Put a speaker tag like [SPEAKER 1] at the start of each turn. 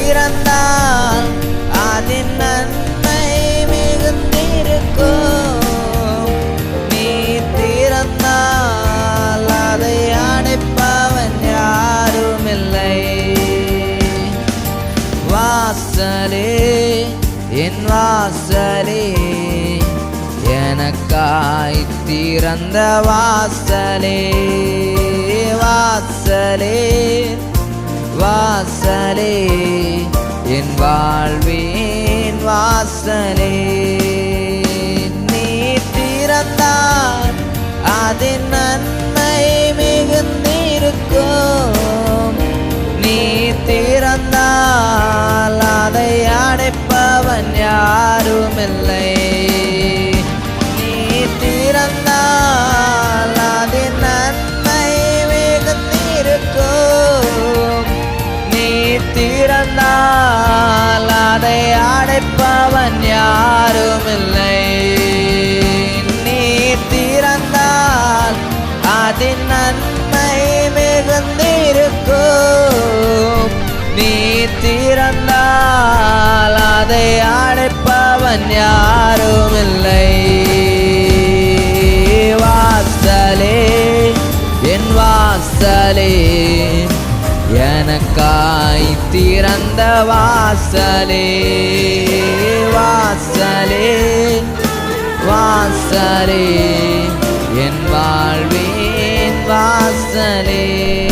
[SPEAKER 1] திறந்தால் அதின் நன்மை மிகுந்திருக்கும். நீ திறந்தால் அதை அடைப்பவன் யாருமில்லை. வாசலே என் வாசலே, எனக்காய் திறந்த வாசலே. வாசலே வாசலே, என் வாழ்வின் வாசலே. நீ திறந்தால் அதின் நன்மை மிகுந்திருக்கும். நீ திறந்தால் அதை அடைப்பவன் யாருமில்லை. நீ திறந்தால் அதின் நன்மை மிகுந்திருக்கும். நீ திறந்தால் அதை அடைப்பவன் யாருமில்லை. நீ திறந்தால் அதின் நன்மை மிகுந்திருக்கும். நீ திறந்தால் அதை அடைப்பவன் யாருமில்லை. வாசலே என் வாசலே, எனக்காய் திறந்த வாசலே. வாசலே வாசலே, என் வாழ்வின் வாசலே.